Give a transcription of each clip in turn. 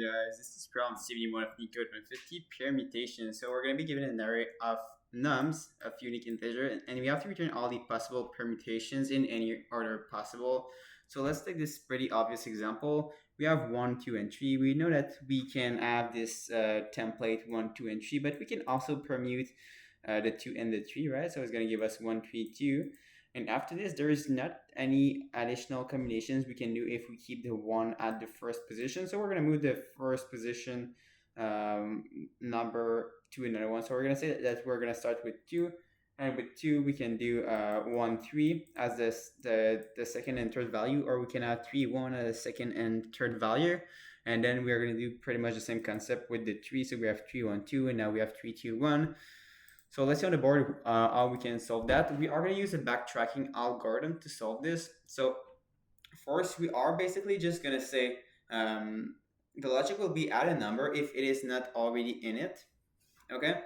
guys, this is problem 71 of Neetcode 150 permutations. So we're going to be given an array of nums of unique integer, and we have to return all the possible permutations in any order possible. So let's take this pretty obvious example. We have 1, 2, and 3. We know that we can have this template 1, 2, and 3, but we can also permute the 2 and the 3, right? So it's going to give us 1, 3, 2. And after this, there is not any additional combinations we can do if we keep the 1 at the first position. So we're going to move the first position number to another one. So we're going to say that we're going to start with 2. And with 2, we can do 1, 3 as the second and third value, or we can have 3, 1 as the second and third value. And then we are going to do pretty much the same concept with the 3. So we have 3, 1, 2, and now we have 3, 2, 1. So let's see on the board how we can solve that. We are going to use a backtracking algorithm to solve this. So first, we are basically just going to say the logic will be add a number if it is not already in it. Okay.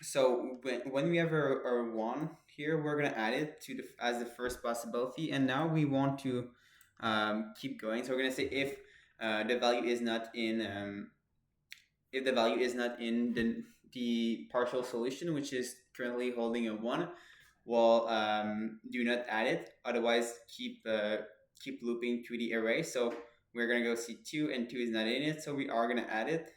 So when we have our 1 here, we're going to add it to as the first possibility. And now we want to keep going. So we're going to say if the value is not in if the value is not in the partial solution, which is currently holding a 1, well, do not add it. Otherwise, keep looping through the array. So we're going to go see 2, and 2 is not in it. So we are going to add it.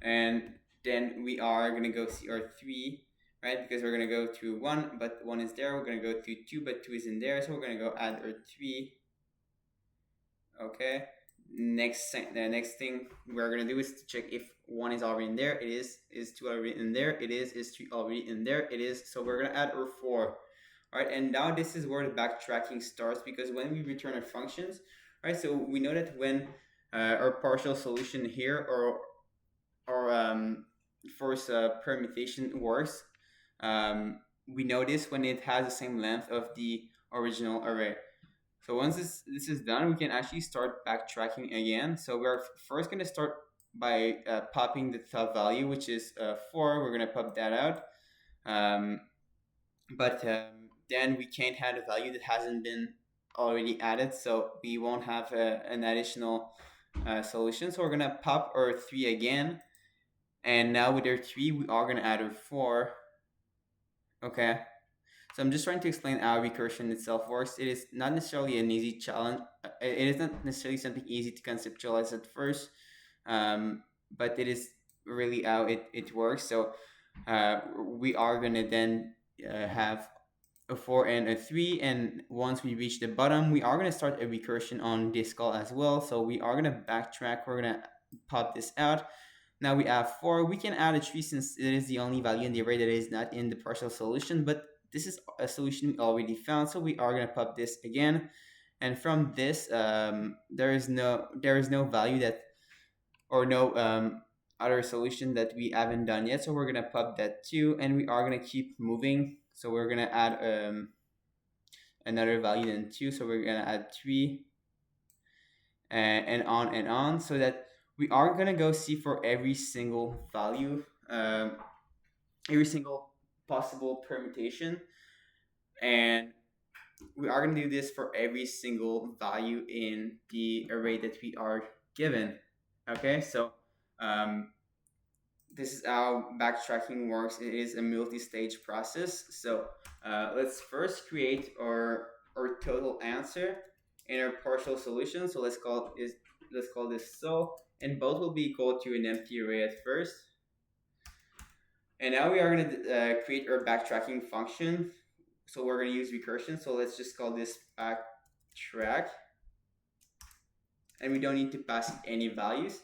And then we are going to go see our 3, right? Because we're going to go through 1, but 1 is there. We're going to go through 2, but 2 is in there. So we're going to go add our 3. Okay. The next thing we're going to do is to check if 1 is already in there. It is 2 already in there? It is 3 already in there? It is. So we're going to add our 4. All right, and now this is where the backtracking starts, because when we return our functions, right, so we know that when our partial solution here or first permutation works, we know this when it has the same length of the original array. So once this is done, we can actually start backtracking again. So we're first going to start by popping the top value, which is 4. We're going to pop that out. But then we can't add a value that hasn't been already added. So we won't have an additional solution. So we're going to pop our 3 again. And now with our 3, we are going to add our 4. Okay. So I'm just trying to explain how recursion itself works. It is not necessarily an easy challenge. It is not necessarily something easy to conceptualize at first, but it is really how it works. So we are going to then have a 4 and a 3. And once we reach the bottom, we are going to start a recursion on this call as well. So we are going to backtrack. We're going to pop this out. Now we have 4. We can add a 3 since it is the only value in the array that is not in the partial solution, but this is a solution we already found, so we are going to pop this again. And from this, there is no value that, or no other solution that we haven't done yet. So we're going to pop that too, and we are going to keep moving. So we're going to add another value than 2. So we're going to add 3, and on, so that we are going to go see for every single value, every single possible permutation, and we are going to do this for every single value in the array that we are given. Okay, so this is how backtracking works. It is a multi-stage process. So let's first create our total answer in our partial solution. So let's call this so, and both will be equal to an empty array at first. And now we are going to create our backtracking function. So we're going to use recursion. So let's just call this backtrack. And we don't need to pass any values.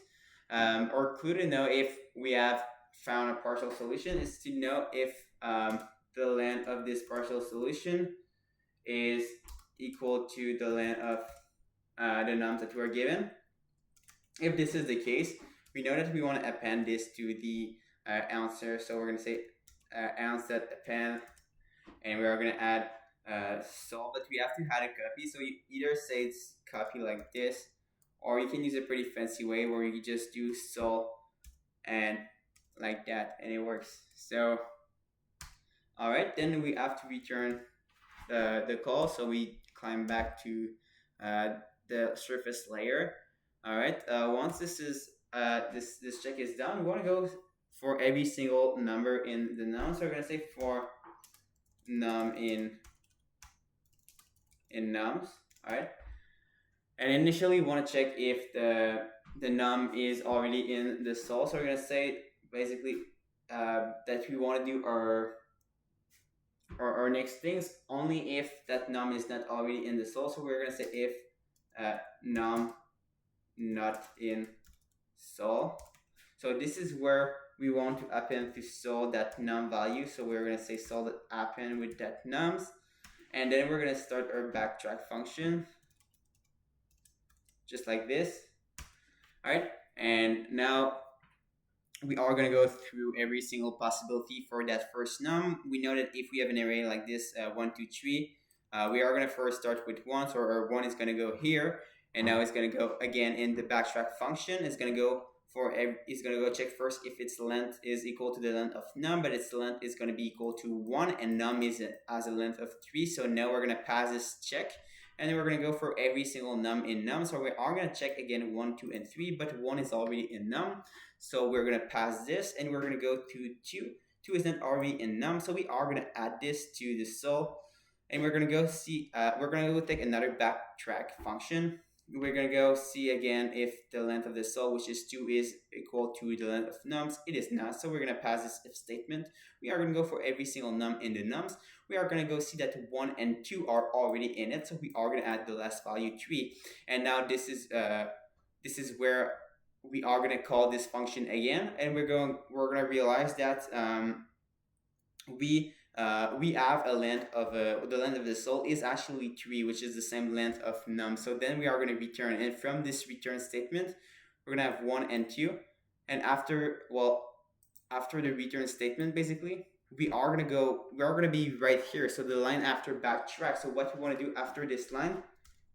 Our clue to know if we have found a partial solution is to know if the length of this partial solution is equal to the length of the nums that we're given. If this is the case, we know that we want to append this to the answer. So we're going to say answer.append, and we are going to add sol, but we have to add a copy. So you either say it's copy like this, or you can use a pretty fancy way where you just do sol and like that, and it works. So all right, then we have to return the call. So we climb back to the surface layer. All right. Once this check is done, we want to go for every single number in the num. So we're gonna say for num in nums. All right. And initially, we want to check if the num is already in the sol. So we're gonna say basically that we want to do our next things only if that num is not already in the sol. So we're gonna say if num not in sol. So this is where we want to append to sol that num value. So we're gonna say sol that append with that nums, and then we're gonna start our backtrack function just like this. All right, and now we are going to go through every single possibility for that first num. We know that if we have an array like this, 1, 2, 3, we are going to first start with 1. So our 1 is going to go here, and now it's going to go again in the backtrack function. It's going to go it's going to go check first if its length is equal to the length of num, but its length is going to be equal to 1, and num has a length of 3. So now we're going to pass this check, and then we're going to go for every single num in num. So we are going to check again 1, 2, and 3, but 1 is already in num. So we're going to pass this, and we're going to go to 2. 2 is not already in num, so we are going to add this to the sol, and we're going to go see, we're going to go take another backtrack function. We're going to go see again if the length of the sol, which is 2, is equal to the length of nums. It is not, so we're going to pass this if statement. We are going to go for every single num in the nums. We are going to go see that 1 and 2 are already in it, so we are going to add the last value 3. And now this is where we are going to call this function again, and we're going to realize that we have a length of the length of the sol is actually 3, which is the same length of num. So then we are going to return, and from this return statement, we're going to have 1 and 2, and after the return statement, basically we are going to be right here. So the line after backtrack. So what we want to do after this line,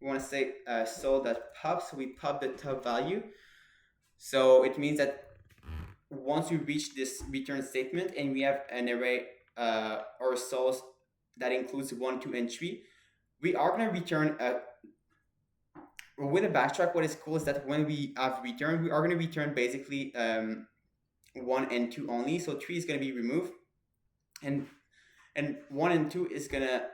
we want to say sol.pop. So we pop the top value. So it means that once we reach this return statement and we have an array or sols that includes 1, 2, and 3, we are going to return with a backtrack. What is cool is that when we have return, we are going to return basically 1 and 2 only. So 3 is going to be removed, and 1 and 2 is going to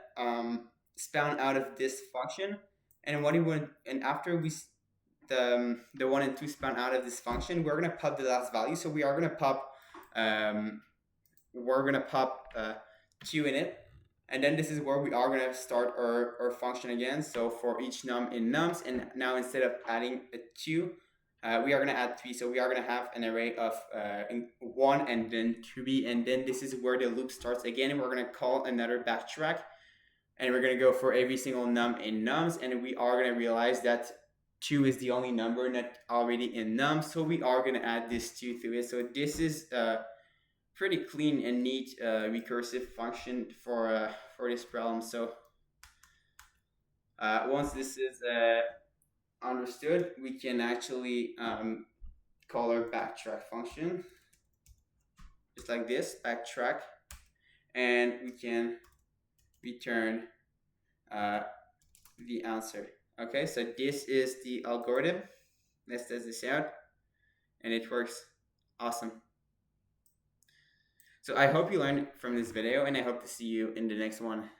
spawn out of this function. And what we want, and after we the 1 and 2 spawn out of this function, we're going to pop the last value. So we are going to pop 2 in it, and then this is where we are going to start our function again. So for each num in nums, and now instead of adding a 2, we are going to add 3. So we are going to have an array of 1 and then 3, and then this is where the loop starts again, and we're going to call another backtrack, and we're going to go for every single num in nums, and we are going to realize that 2 is the only number not already in num, so we are going to add this 2 to it. So this is a pretty clean and neat recursive function for this problem. So once this is understood, we can actually call our backtrack function just like this, backtrack, and we can return the answer. Okay, so this is the algorithm. Let's test this out, and it works awesome. So I hope you learned from this video, and I hope to see you in the next one.